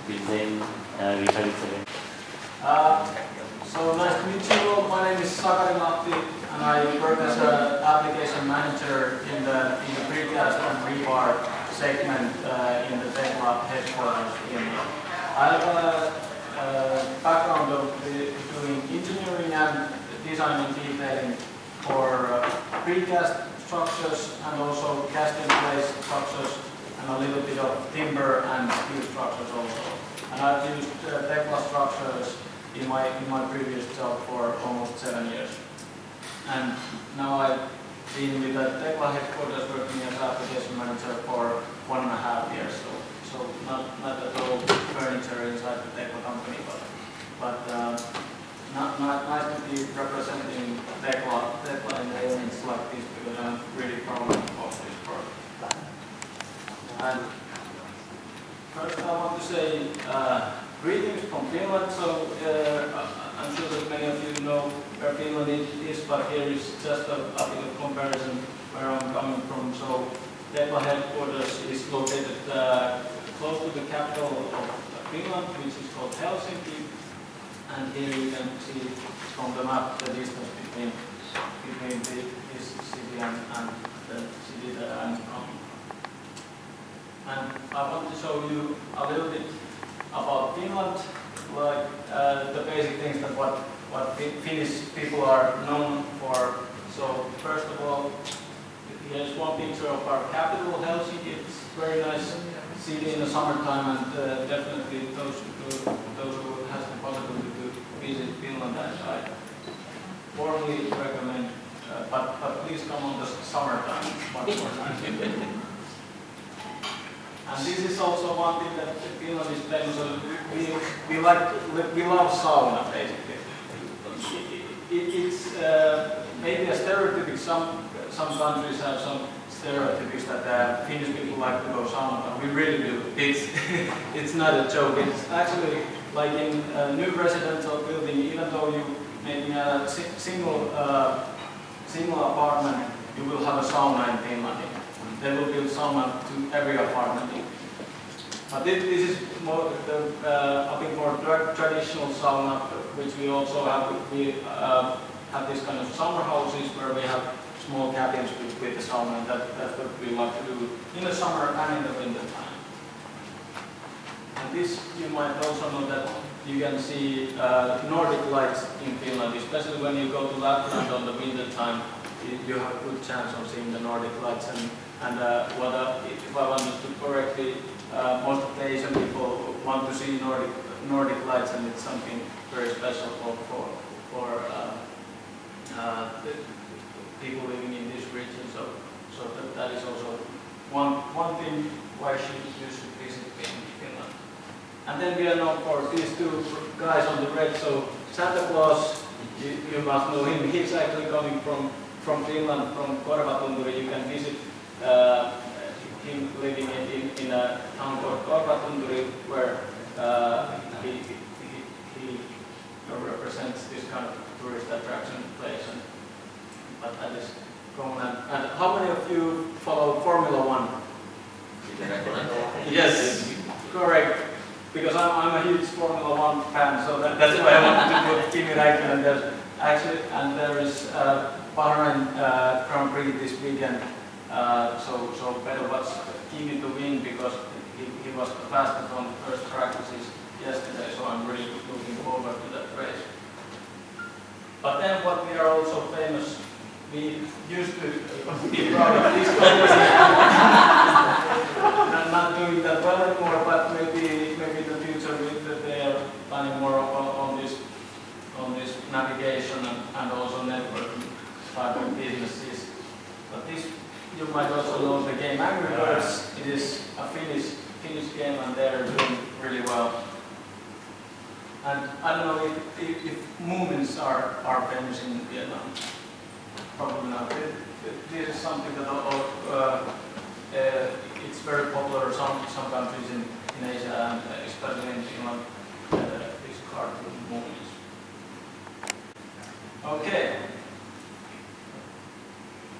Then Vihari. So nice to meet you all. My name is Sakari Matti, and I work as an application manager in the precast and rebar segment in the Tekla headquarters in India. I have a background of doing engineering and design and detailing for precast structures and also cast in place structures and a little bit of timber and steel structures also. And I've used Tekla structures in my previous job for almost 7 years. And now I've been with the Tekla headquarters working as application manager for 1.5 years. So not at all furniture inside the Tekla company, but nice to be representing Tekla in the events like this, because I'm really proud of this project. And first I want to say greetings from Finland. So I'm sure that many of you know where Finland is, but here is just a bit of comparison where I'm coming from. So Tekla headquarters is located close to the capital of Finland, which is called Helsinki. And here you can see from the map the distance between this city and the city that I'm from. And I want to show you a little bit about Finland, like the basic things that what Finnish people are known for. So first of all, here's one picture of our capital, Helsinki. It's a very nice city in the summertime, and definitely those who has the possibility to visit Finland, I warmly recommend. But please come on the summertime. Much more nice. And this is also one thing that Finland is famous for. We love sauna, basically. It's maybe a stereotypic. Some countries have some stereotypics that Finnish people like to go sauna, but we really do. It's not a joke. It's actually like in a new residential building. Even though you maybe have a single apartment, you will have a sauna in Finland. They will build sauna to every apartment. But this is more a bit more traditional sauna, which we also have. We have this kind of summer houses where we have small cabins with the sauna, and that's what we like to do in the summer and in the winter time. And this, you might also know that you can see Nordic lights in Finland, especially when you go to Lapland on the winter time. You have a good chance of seeing the Nordic lights, and if I understood correctly, most of the Asian people want to see Nordic lights, and it's something very special for the people living in this region. So that is also one thing why you should visit Finland. And then we are known for these two guys on the red. So Santa Claus, you must know him. He's actually coming from Finland, from Korvatunturi. You can visit him living in a town called Korvatunturi, where he represents this kind of tourist attraction place. But that is common. And how many of you follow Formula One? Yes, correct. Because I'm a huge Formula One fan, so that's why I wanted to put Kimi Räikkönen there. Actually, and there is Bahrain Grand Prix this weekend. So better watch Kimi to win, because he was the fastest on the first practices yesterday. So I'm really looking forward to that race. But then what we are also famous. We used to be proud of this company. Not doing that well anymore, but maybe in the future they are planning more on this navigation and also networking type of businesses. But this, you might also know the game Angry Birds. It is a Finnish game, and they are doing really well. And I don't know if Moomins are famous in Vietnam. Probably not. This is something that it's very popular in some countries in Asia, and especially in Finland, these cartoon movies. Okay.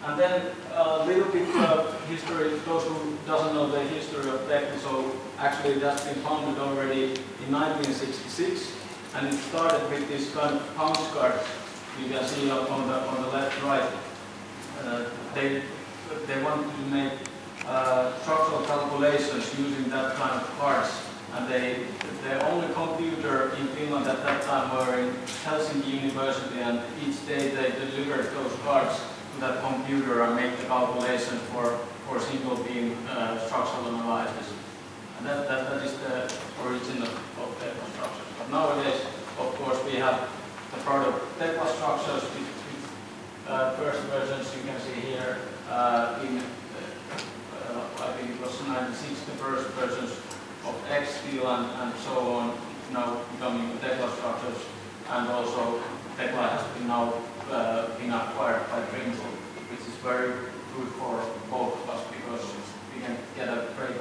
And then a little bit of history, those who doesn't know the history of Tekla. So Actually, it has been founded already in 1966, and it started with this kind of punch card you can see on the left, right. They wanted to make structural calculations using that kind of cards, and the only computer in Finland at that time were in Helsinki University, and each day they delivered those cards to that computer and make the calculation for single beam structural analysis. And that is the origin of Tekla structures. But nowadays, of course, we have the product Tekla structures with first versions you can see here in I think it was 96, the first versions of X-Steel and so on, now becoming Tekla structures, and also Tekla has been now been acquired by Trimble, which is very good for both of us because we can get a great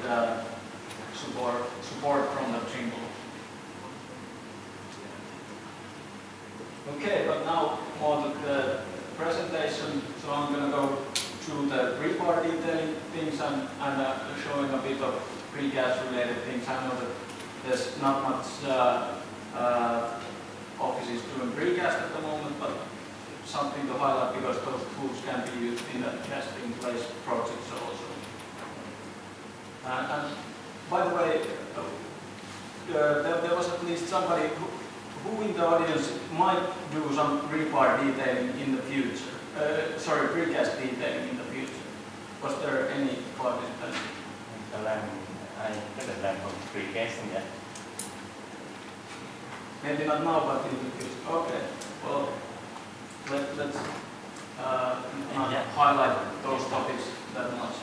support from the Trimble. Okay, but now more to the presentation, so I'm going to go through the rebar detailing things and showing a bit of precast related things. I know that there's not much offices doing precast at the moment, but something to highlight because those tools can be used in the casting place projects also. And by the way, there was at least somebody who in the audience might do some rebar detailing in the future. Sorry, precast detailing in the future. Was there any participants? I haven't learned from precasting yet. Maybe not now, but in the future. Okay. Well, let's not highlight those topics that much.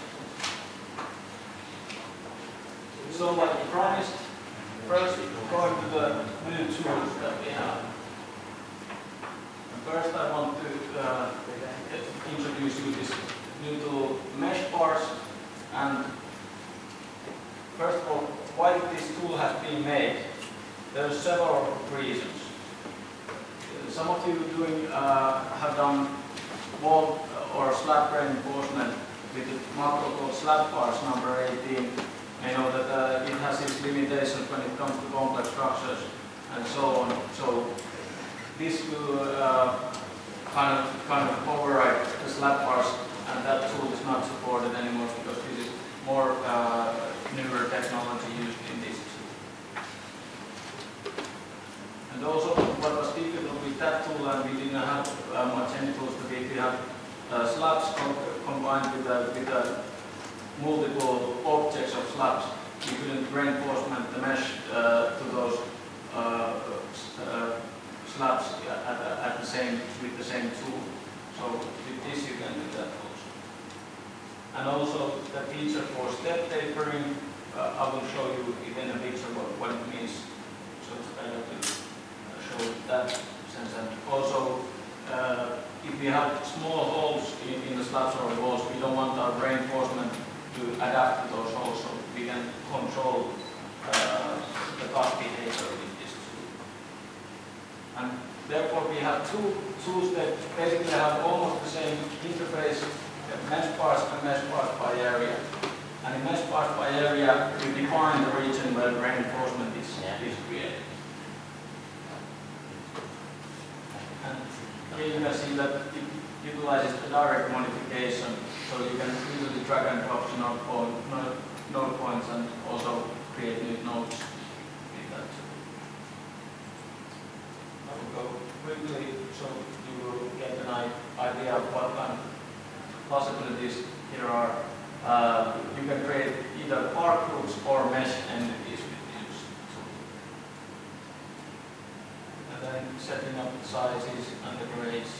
So, like promised, first going to the new tools that we have. First, I want to introduce you this new tool, mesh bars. And first of all, why this tool has been made. There are several reasons. Some of you have done wall or slab reinforcement with the macro called slab bars number 18. I know that it has its limitations when it comes to complex structures and so on. So this will kind of override the slab bars, and that tool is not supported anymore because this is more newer technology used in this tool. And also, what was difficult with that tool, and we didn't have much any tools to be, we have slabs combined with multiple objects of slabs. You couldn't reinforcement the mesh to those slabs with the same tool. So with this you can do that also. And also the feature for step tapering, I will show you in a picture what it means. So it's better to show that sense. And also if we have small holes in the slabs or walls, we don't want our reinforcement to adapt to those holes, so we can control the cut behavior with this tool. And therefore we have two tools that basically have almost the same interface, mesh bars and mesh bars by area. And in mesh bars by area, we define the region where reinforcement is created. And here you can see that it utilizes the direct modification, so you can easily drag and drop node points and also create new nodes with that. I will go quickly so you will get an idea of what kind of possibilities here are. You can create either bar groups or mesh entities with this tool. And then setting up the sizes and the grades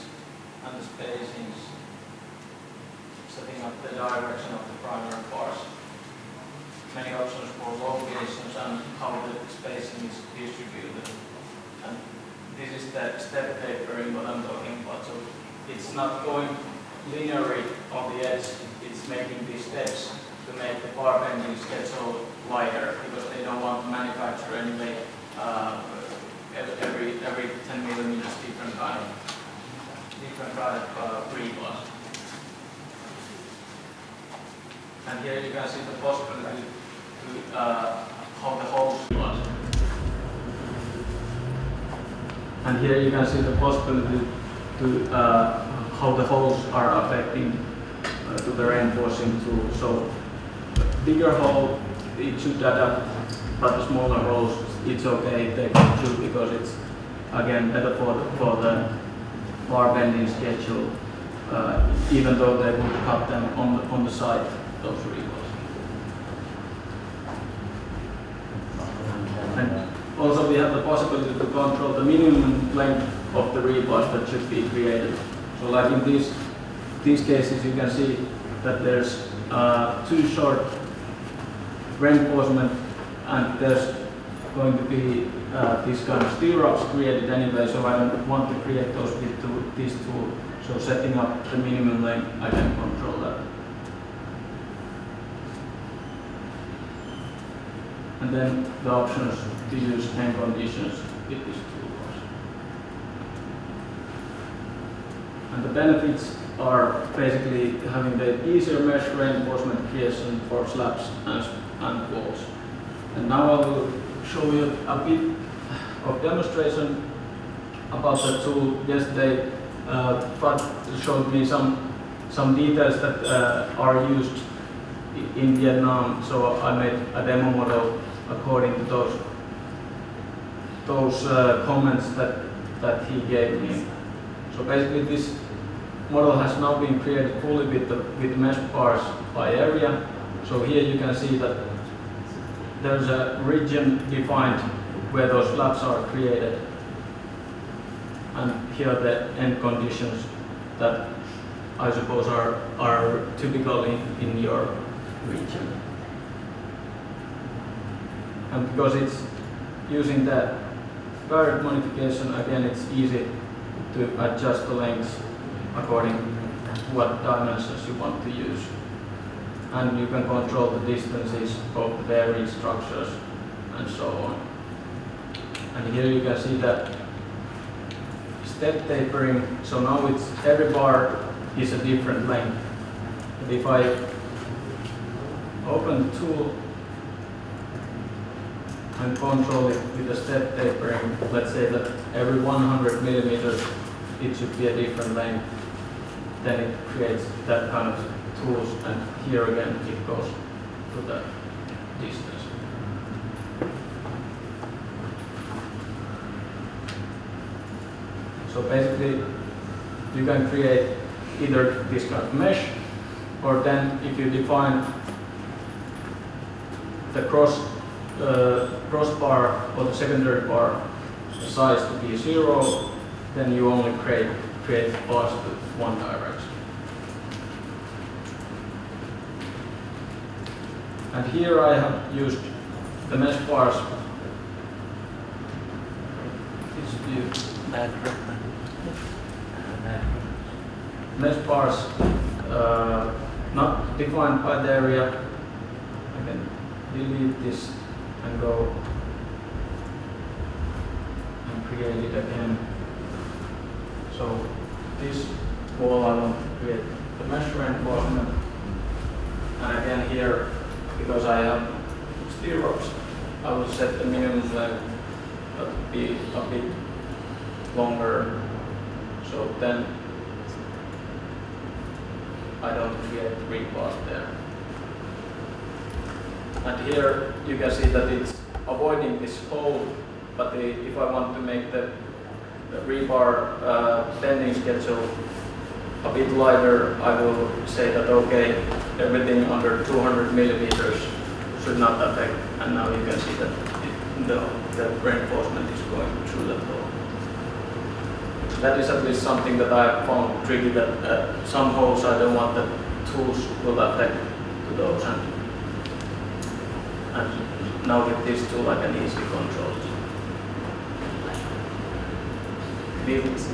and the spacings, setting up the direction of the primary bars. Many options for locations and how the spacing is distributed. And this is the step tapering what I'm talking about. So it's not going linearly on the edge, it's making these steps to make the bar bending schedule wider because they don't want to manufacture anyway every 10 millimeters different kind of rebar. And here you can see the possibility to how the holes was. And here you can see the possibility to how the holes are affecting to the reinforcing tool. So bigger hole, it should adapt, but the smaller holes, it's okay, take it through, because it's again better for the bar bending schedule, even though they would cut them on the side, those rebars. And also we have the possibility to control the minimum length of the rebars that should be created. So like in these cases, you can see that there's too short reinforcement, and there's going to be these kind of stirrups created anyway, so I don't want to create those with this tool. So setting up the minimum length, I can control that. And then the options to use hand conditions with this toolbox. And the benefits are basically having the easier mesh reinforcement creation for slabs and walls. And now I will show you a bit of demonstration about the tool. Yesterday, Fred showed me some details that are used in Vietnam, so I made a demo model according to those comments that he gave me. So basically, this model has now been created fully with mesh bars by area. So here you can see that there's a region defined where those slabs are created, and here are the end conditions that I suppose are typical in your region. And because it's using the direct modification, again it's easy to adjust the lengths according to what dimensions you want to use. And you can control the distances of the varied structures and so on. And here you can see that step tapering, so now every bar is a different length. But if I open the tool and control it with the step tapering, let's say that every 100 millimeters it should be a different length, then it creates that kind of tools, and here again it goes to the distance. So basically you can create either this kind of mesh, or then if you define the crossbar or the secondary bar size to be 0, then you only create bars with one direction. And here I have used the mesh bars. Mesh bars not defined by the area. I can delete this and go and create it again. So this wall I want to create the mesh reinforcement, and again here, because I have stirrups, I will set the minimum length to be a bit longer, so then I don't create rebars there. And here you can see that it's avoiding this hole, but if I want to make the rebar bending schedule a bit lighter, I will say that okay, everything under 200 millimeters should not affect, and now you can see that the reinforcement is going through that hole. That is at least something that I have found tricky, that some holes I don't want the tools will affect to those, and now with this tool I can easily control it.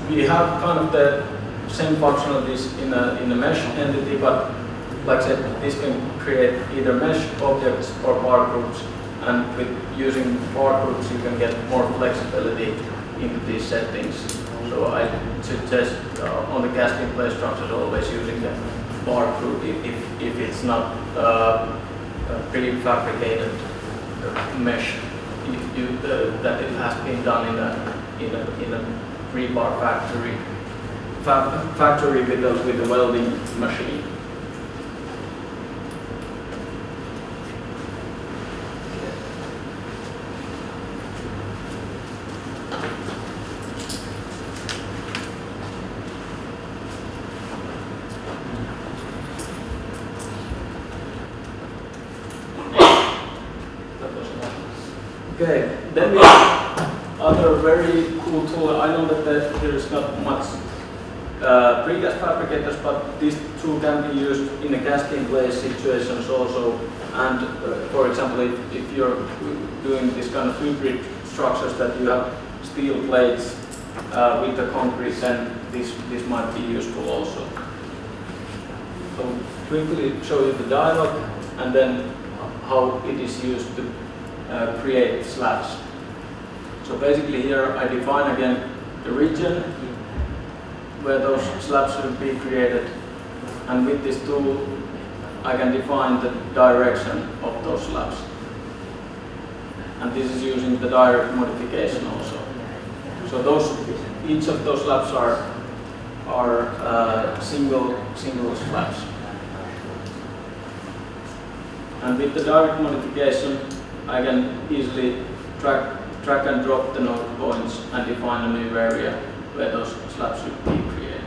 We have kind of the same functionalities in a mesh entity, but like I said, this can create either mesh objects or bar groups, and with using bar groups you can get more flexibility into these settings. So I suggest on the casting plate structures always using the bar group if it's not prefabricated mesh that it has been done in a rebar factory with a welding machine. Okay, then we have other very cool tool. I know that there is not much precast fabricators, but these two can be used in a casting place situations also. And for example, if you're doing this kind of hybrid structures that you have steel plates with the concrete, then this might be useful also. So quickly show you the dialog and then how it is used to create slabs. So basically here I define again the region where those slabs should be created, and with this tool I can define the direction of those slabs. And this is using the direct modification also. So each of those slabs are single slabs. And with the direct modification I can easily drag and drop the node points and define a new area where those slabs should be created.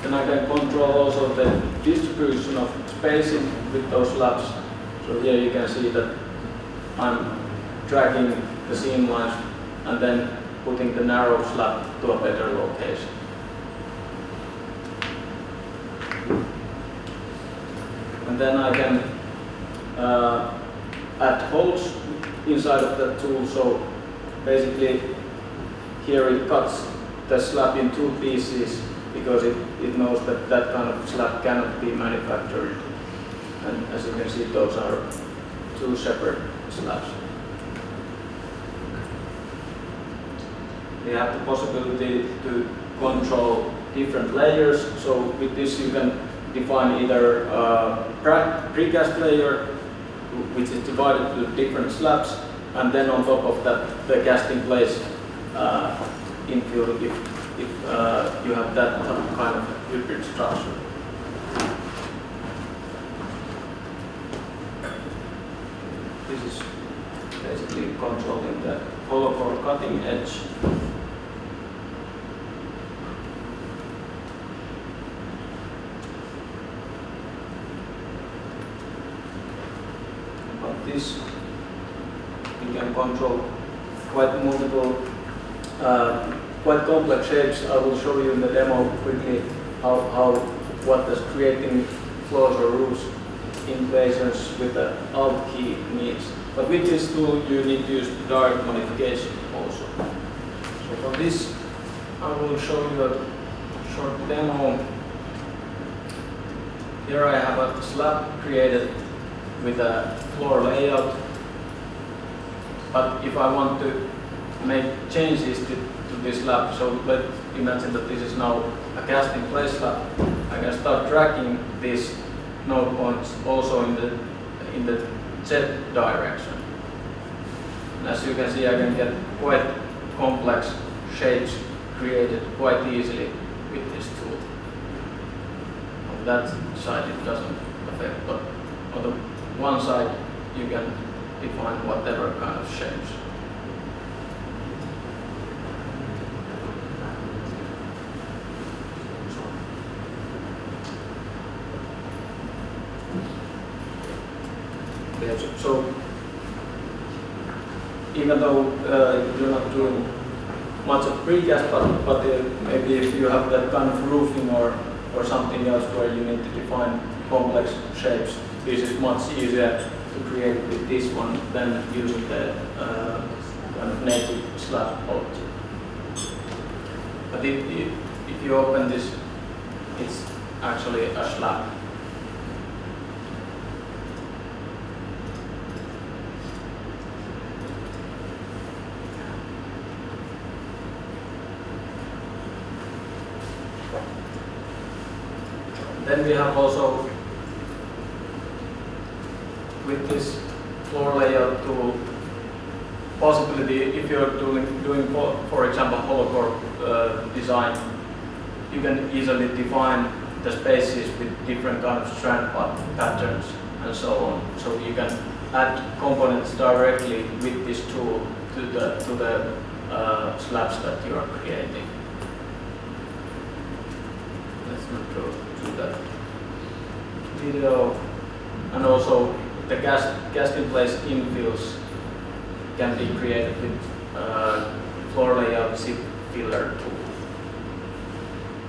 Then I can control also the distribution of spacing with those slabs. So here you can see that I'm dragging the seam lines and then putting the narrow slab to a better location. And then I can add holes inside of that tool. So basically here it cuts the slab in two pieces because it knows that that kind of slab cannot be manufactured. And as you can see, those are two separate slabs. We have the possibility to control different layers. So with this you can define either a precast layer, which is divided to different slabs, and then on top of that the casting place infill if you have that kind of hybrid structure. This is basically controlling the hollow core cutting edge. This you can control quite multiple, quite complex shapes. I will show you in the demo quickly what does creating floors or roofs in placers with the Alt key means. But with this tool you need to use direct modification also. So for this I will show you a short demo. Here I have a slab created with a floor layout, but if I want to make changes to this slab, so let's imagine that this is now a casting place slab, I can start tracking these node points also in the Z direction. And as you can see, I can get quite complex shapes created quite easily with this tool. On that side it doesn't affect, but on the one side you can define whatever kind of shapes. Okay, so even though you're not doing much of precast, but maybe if you have that kind of roofing or something else where you need to define complex shapes, this is much easier to create with this one than using the kind of native slab object. But if you open this, it's actually a slab. Then we have also, with this floor layout tool, possibility if you're doing for example holocore design, you can easily define the spaces with different kind of strand patterns and so on. So you can add components directly with this tool to the slabs that you are creating. Let's not go to that video. And also the cast in place infills can be created with floor layout zip filler tool.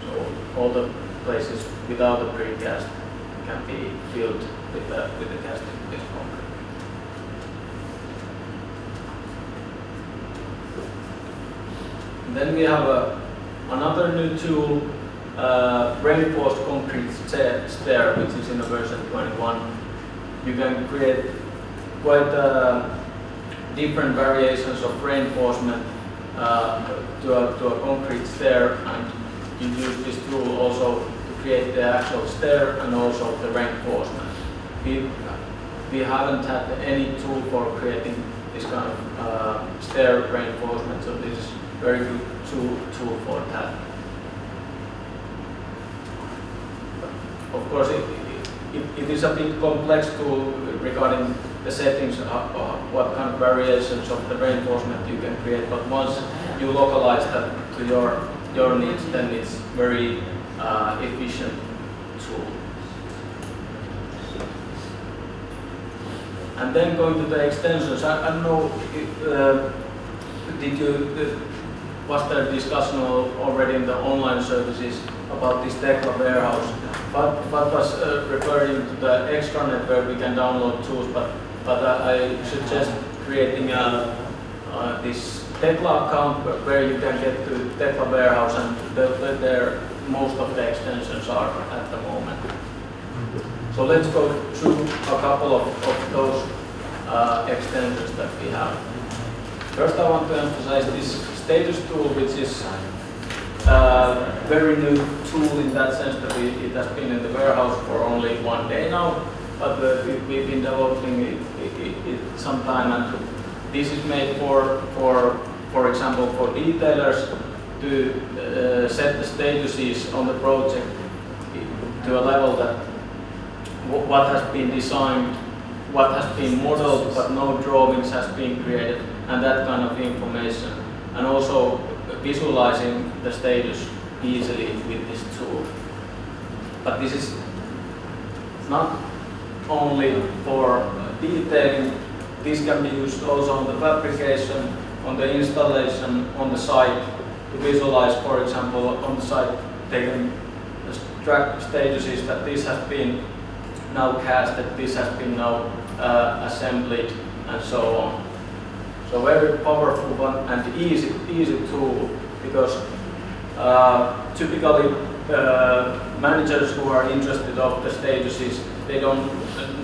So all the places without the precast can be filled with the cast in place concrete. And then we have another new tool, reinforced concrete stair, which is in the version 21. You can create quite different variations of reinforcement to a concrete stair, and you use this tool also to create the actual stair and also the reinforcement. We haven't had any tool for creating this kind of stair reinforcement, so this is very good tool for that. Of course, it is a bit complex tool regarding the settings, what kind of variations of the reinforcement you can create, but once you localize that to your needs, then it's very efficient tool. And then going to the extensions, I don't know if, was there discussion already in the online services about this Tekla warehouse? But was referring to the extranet where we can download tools, but I suggest creating this Tekla account where you can get to Tekla warehouse, and there most of the extensions are at the moment. So let's go through a couple of those extensions that we have. First, I want to emphasize this status tool, which is very new tool in that sense that it has been in the warehouse for only 1 day now, but we've been developing it some time, and this is made for example, for detailers to set the statuses on the project to a level that what has been designed, what has been modeled, but no drawings has been created, and that kind of information, and also visualizing the status easily with this tool. But this is not only for detailing, this can be used also on the fabrication, on the installation, on the site, to visualize, for example, on the site, they can track statuses that this has been now casted, this has been now assembled, and so on. So very powerful one and easy tool, because typically managers who are interested of the statuses, they don't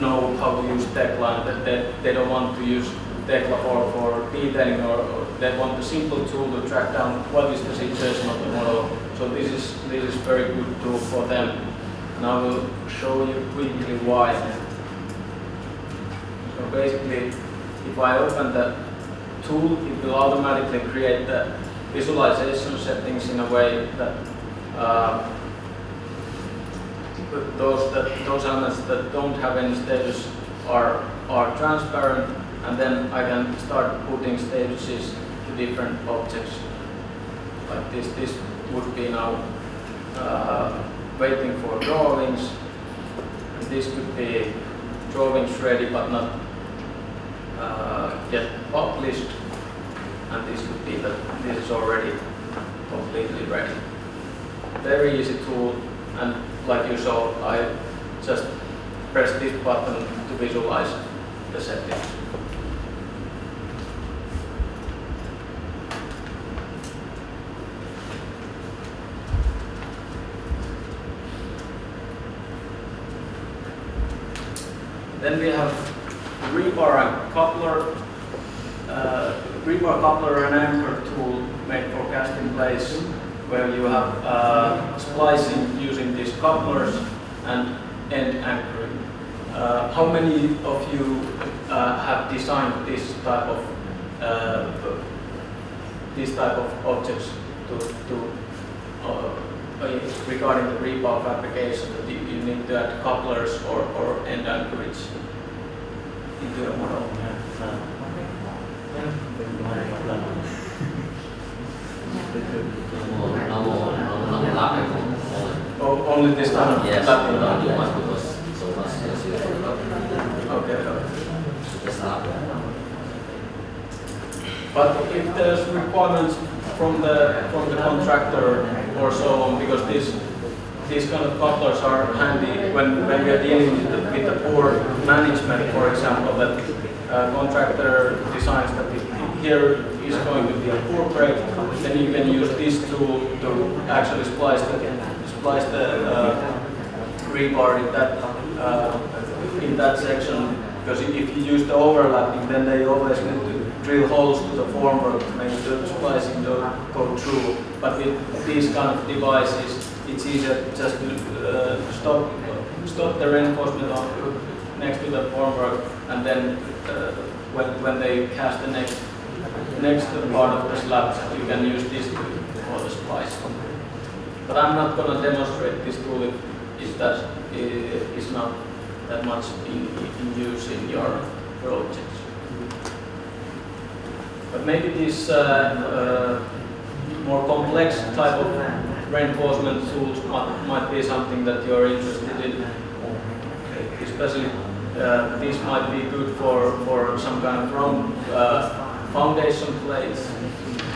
know how to use Tekla, and they don't want to use Tekla for detailing, or they want a simple tool to track down what is the situation of the model. So this is very good tool for them, and I will show you quickly why. So basically, if I open the tool, it will automatically create the visualization settings in a way that those elements that don't have any status are transparent, and then I can start putting statuses to different objects. Like this would be now waiting for drawings. And this could be drawings ready but not yet published, and this could be that this is already completely ready. Very easy tool, and like you saw, I just press this button to visualize the settings. Then we have rebar and coupler, rebar coupler and anchor tool made for casting place, where you have splicing using these couplers, and end anchoring. How many of you have designed this type of objects regarding the rebar fabrication? That you need to add couplers or end anchorage into your model? Oh, only this kind of yes, lap? not too much because so much is used for Okay. just lap. But if there's requirements from the contractor or so on, because these kind of couplers are handy when we are dealing with the board management, for example, that contractor designs that here is going to be a pour brake, then you can use this tool to actually splice the rebar in that section. Because if you use the overlapping, then they always need to drill holes to the formwork to make the splicing go through. But with these kind of devices, it's easier just to stop the reinforcement next to the formwork, and then when they cast the next part of the slab, you can use this for the splice. But I'm not going to demonstrate this tool if that is not that much in use in your projects. But maybe this more complex type of reinforcement tools might be something that you're interested in. Especially this might be good for some kind of round foundation plates,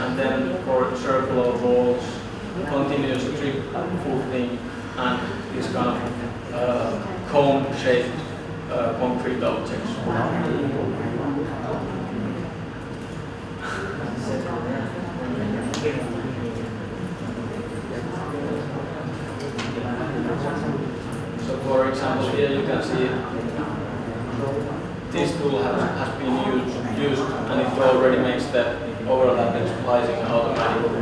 and then for circular walls, continuous strip footing, and this kind of cone-shaped concrete objects. So, for example, here you can see this tool has been used, and it already makes the overlapping splicing automatic.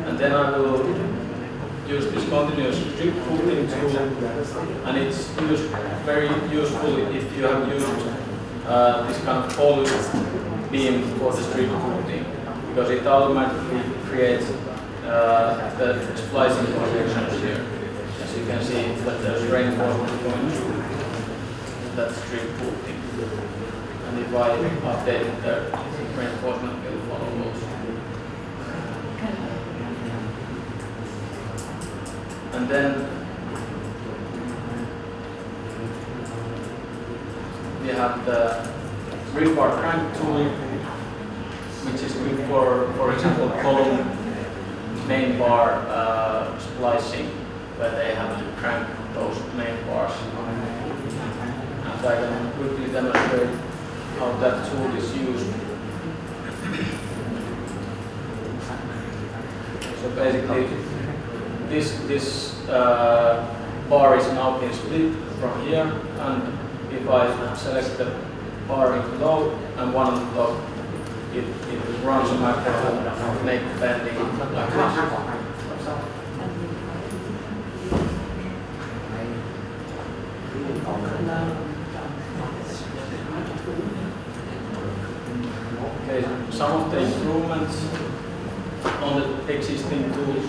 And then I will use this continuous strip footing tool, and it's very useful if you have used this kind of poly beam for the strip footing, because it automatically creates the splicing projections here. As you can see that there's reinforcement going through that strip footing. And if I update the reinforcement will follow also. And then we have the rebar crank tool, which is good for example, column main bar splicing, where they have to crank those main bars. And I can quickly demonstrate how that tool is used. So basically, this bar is now being split from here, and if I select the bar in low and one on top, it runs a microphone and make bending like this. Okay, some of the improvements on the existing tools.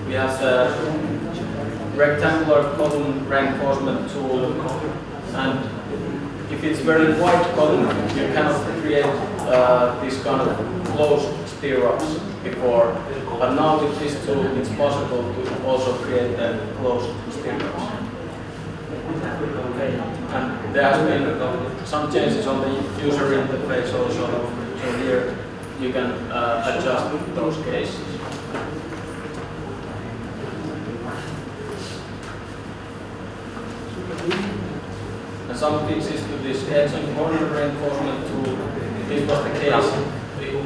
We have the rectangular column reinforcement tool, and if it's very wide column, you cannot create this kind of closed stirrups before. But now with this tool, it's possible to also create the closed stirrups. And there has been some changes on the user interface also. So here you can adjust those cases. And some fixes to this edge and corner reinforcement tool. This was the case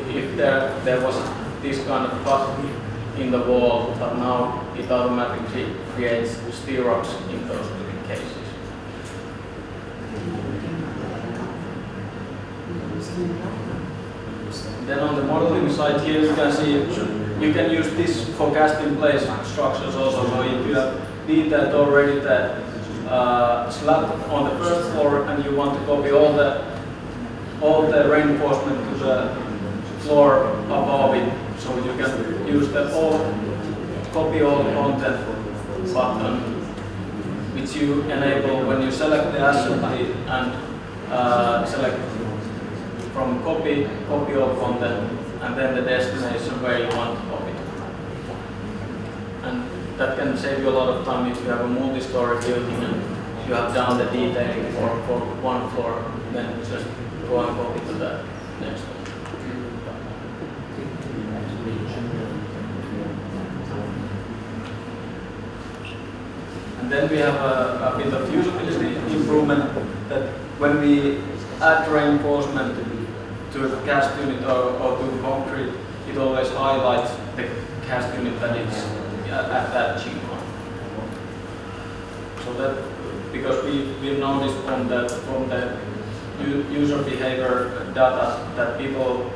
if there was this kind of cut in the wall, but now it automatically creates stirrups in those cases. Then on the modeling side here you can see you can use this for cast in place structures also. So if you have detailed already the slab on the first floor, and you want to copy all the reinforcement to the floor above it, so you can use the copy all content button, which you enable when you select the assembly and select from copy all content, and then the destination where you want to copy. And that can save you a lot of time if you have a multi-story building and you have done the detailing for one floor, then just go and copy to the next one. And then we have a bit of usability improvement, that when we add reinforcement to a cast unit or to concrete, it always highlights the cast unit that it's at that G1. So that, because we've noticed from the user behavior data that people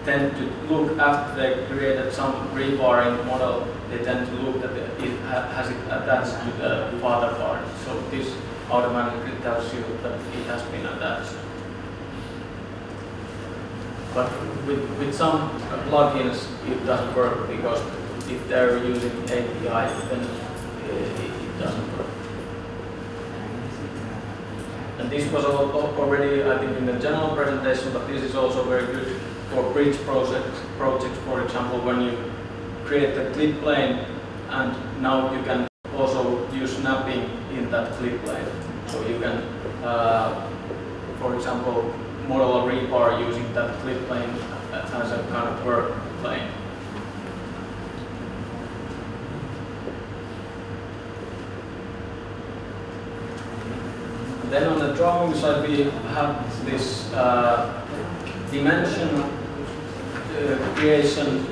tend to look after they created some rewiring model, they tend to look that it has it attached to the father part. So this automatically tells you that it has been attached. But with some plugins it doesn't work, because if they're using API, then it doesn't work. And this was already, I think, in the general presentation, but this is also very good for bridge projects. For example, when you create a clip plane, and now you can also use snapping in that clip plane. So you can, for example, model a rebar using that clip plane as a kind of work plane. Then on the drawing side we have this dimension creation.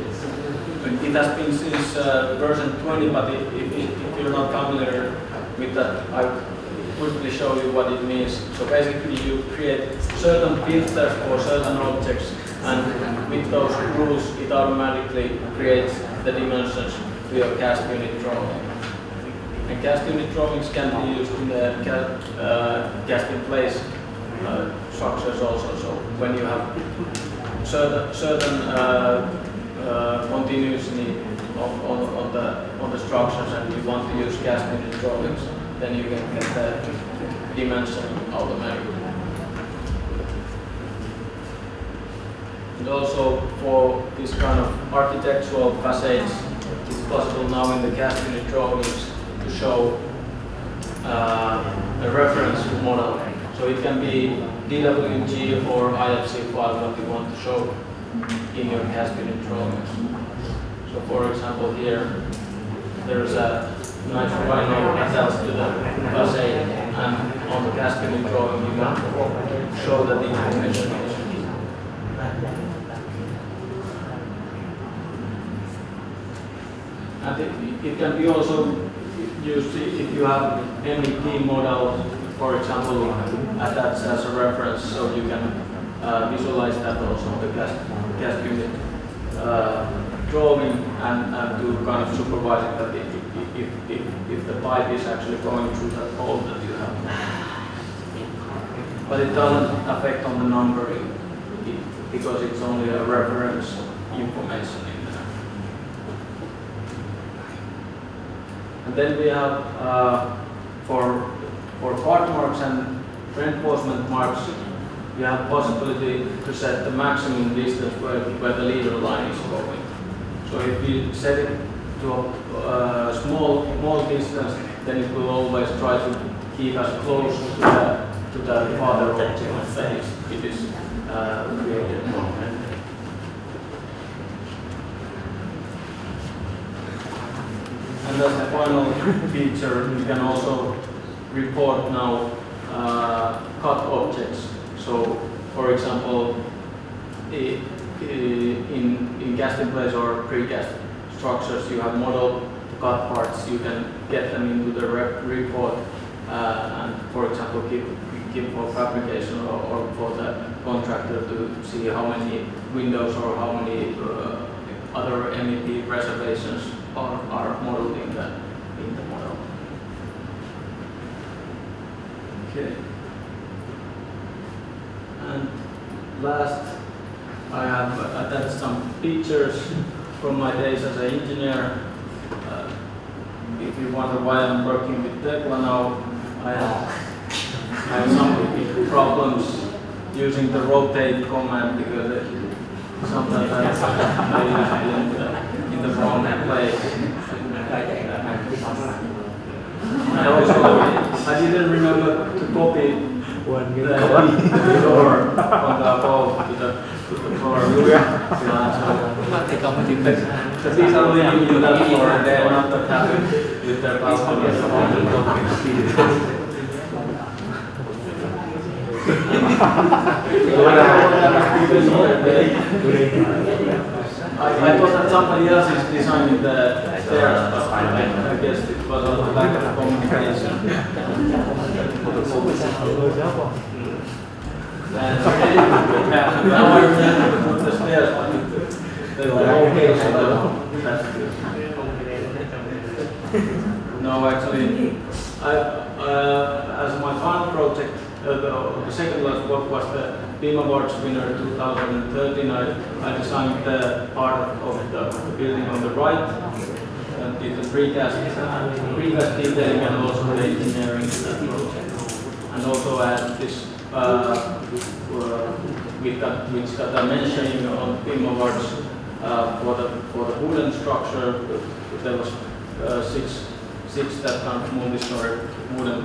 It has been since version 20, but if you're not familiar with that, I quickly show you what it means. So basically you create certain filters for certain objects, and with those rules it automatically creates the dimensions to your cast unit drawing. And cast unit drawings can be used in the cast in place structures also. So when you have certain continuity on the structures and you want to use cast unit drawings, then you can get the dimension automatically. And also for this kind of architectural facades, it's possible now in the cast unit drawings to show a reference model. So it can be DWG or IFC file what you want to show in your cast unit drawings. So for example here, there is a nice rhino attached to the facade, and on the cast unit drawing you can show that the information is. And it can be also used if you have MEP model, for example, attached as a reference, so you can visualize that also on the cast unit drawing, and to kind of supervise it, that if the pipe is actually going through that hole that you have. But it doesn't affect on the numbering, because it's only a reference information in there. And then we have for part marks and reinforcement marks, you have possibility to set the maximum distance where the leader line is going. So if you set it to a small distance, then it will always try to keep as close to the father object that it is created. And as the final feature, you can also report now cut objects. So, for example, in cast in place or precast structures, you have model cut parts. You can get them into the report, and, for example, give for fabrication or for the contractor to see how many windows or how many other MEP reservations are modeled in the model. Okay. And last, I have attached some pictures from my days as an engineer. If you wonder why I'm working with Tekla now, I have some problems using the rotate command because sometimes I use it in the wrong place. And also, I didn't remember to copy the door from the above to the floor. So these are living in that floor and they are not that happy with their customers. I thought that somebody else is designing the stairs, but I guess it was on the lack of communication. And now I remember to put the stairs, but they were okay, so that's good. No, actually, as my final project, the second last work was the BIM Awards winner 2013. I designed the part of the building on the right, and did the precast detailing and also the engineering in that project. And also I had this, which got a mentioning on BIM Awards for the wooden structure. There was six that kind of multi-story wooden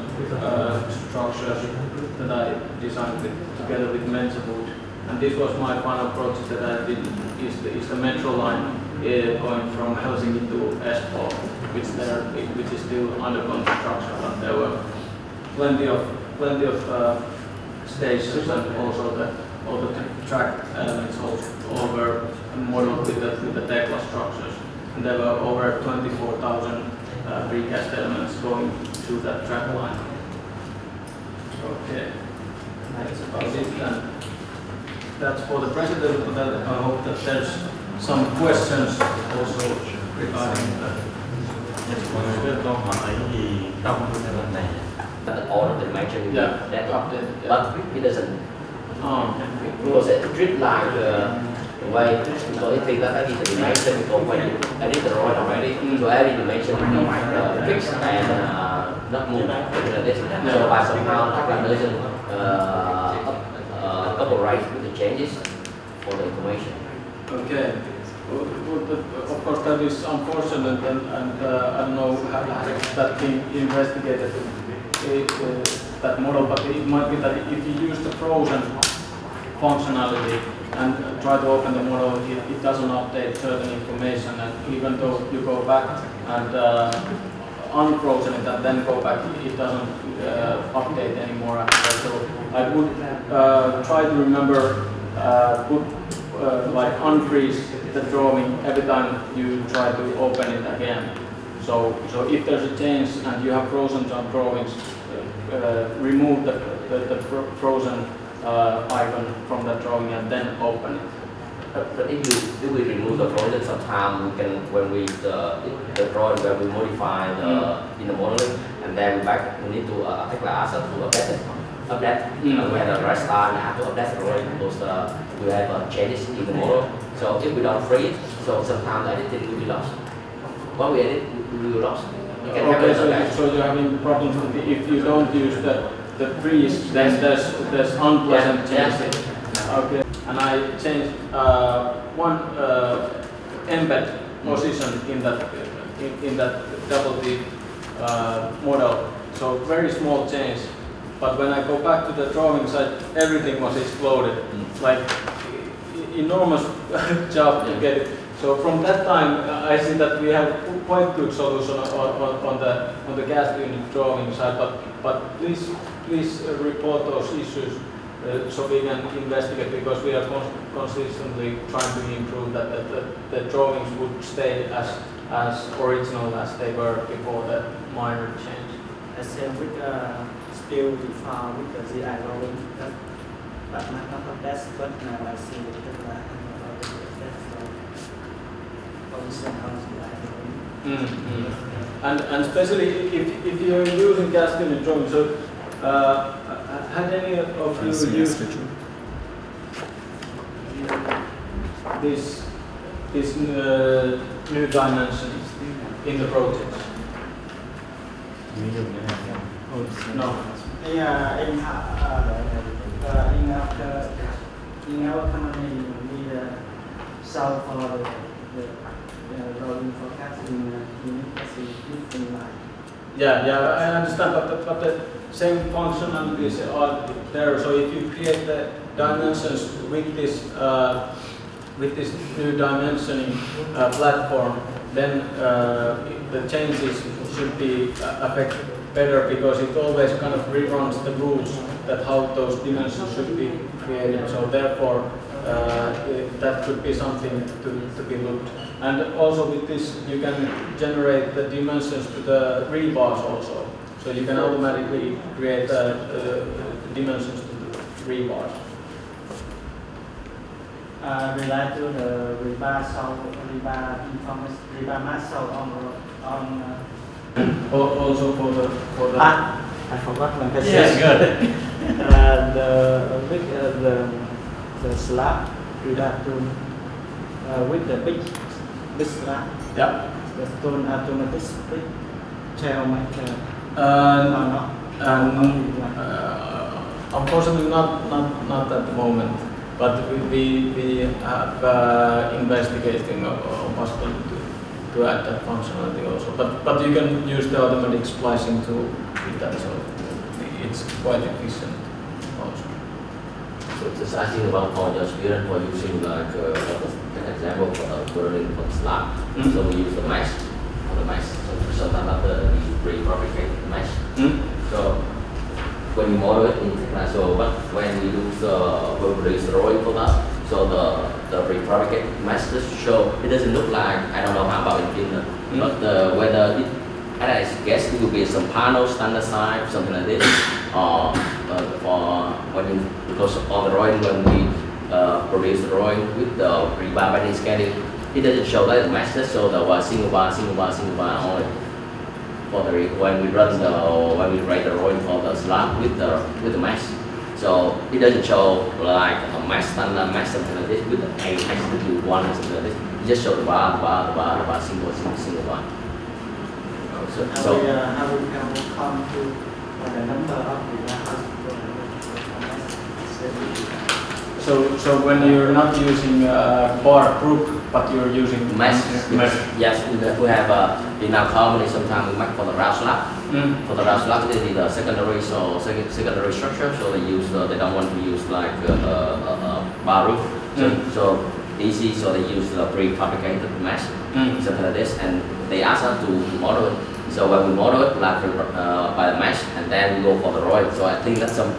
structures that I designed together with Metsä Wood. And this was my final project that I did, is the metro line going from Helsinki to Espoo, which is still under construction, but there were plenty of stations and also all the track elements all were modeled with the Tekla structures. And there were over 24,000 precast elements going through that track line. Okay, that's about it. And that's for the president, but I hope that there's some questions also regarding that. All of the dimension that updated, but it doesn't. Because it treat like the way so it think that every dimension because when you edit the drawing already, so every dimension is fixed and not moved. So by somehow Tekla doesn't cooperate with the changes for the information. Okay. Of course, that is unfortunate, and I don't know how that been investigated that model, but it might be that if you use the frozen functionality and try to open the model, it doesn't update certain information, and even though you go back and unfrozen it and then go back, it doesn't update anymore. So I would try to remember like unfreeze the drawing every time you try to open it again. So if there's a change and you have frozen some drawings, remove the frozen icon from the drawing and then open it. But if we remove the frozen, sometimes we can when we the drawing where we modify the in the modeling and then back we need to Tekla ask us to update it. We have a restart and have to update the drawing because we have changes in the model. So if we don't freeze, so sometimes the editing will be lost. When we edit, we will lost. You can okay, so you're having problems with if you don't use the freeze, then there's unpleasant changes. Okay, and I changed one embed position in that double D model. So very small change. But when I go back to the drawing side, everything was exploded. Like enormous job to get it. So from that time, I see that we have quite good solution on the gas unit drawing side. But please report those issues so we can investigate, because we are consistently trying to improve that the drawings would stay as original as they were before the minor change. The same with still we found with the ZI drawing, but not that's what now I see with the And especially if you're using gas unit drawing, so Had any of you used this new dimension in the project? No. Yeah, in our company, we solve for the rolling forecasting unit different line. Yeah, I understand, but the same functionalities are there. So if you create the dimensions with this new dimensioning platform, then the changes should be affected better, because it always kind of reruns the rules that how those dimensions should be created. So therefore, that could be something to be looked. And also with this, you can generate the dimensions to the rebars also. So you can automatically create dimensions to the rebars. Relate to the rebar mass on Also for the I forgot one question. Yes, good. The slab rebar tool with the big slab. Yeah. The stone automatic split tail maker. Unfortunately, not at the moment. But we have investigating a possibility to add that functionality also. But you can use the automatic splicing tool with that, so it's quite efficient also. So just asking about for your experience for using like an example for the burning for the slab. So we use the mesh for the mesh. So sometimes after we prefabricate the mesh. So when we model it in Tekla, so but when we use when we release the drawing for that, so the prefabricated mesh just show it doesn't look like, I don't know how about in Finland, but whether it, and I guess it will be some panel standard size, something like this, or for when you, because on the drawing when we produce the drawing with the rebar binding scanning, it doesn't show that the mesh, just show the single bar only. For the when we run the when we write the drawing for the slab with the mesh, so it doesn't show like a mesh standard mesh something like this with the a mesh to do one or something like this. It just show the bar single bar. How we can come to the number of So when you're not using bar group, but you're using mesh. Yes, we have in our company sometimes we make for the round slab. For the round slab, they need a secondary structure, so they use they don't want to use like a bar roof. So easy, so they use the prefabricated mesh, something like this, and they ask us to model it. So when we model it, like by the mesh, and then we go for the drawing. So I think that's some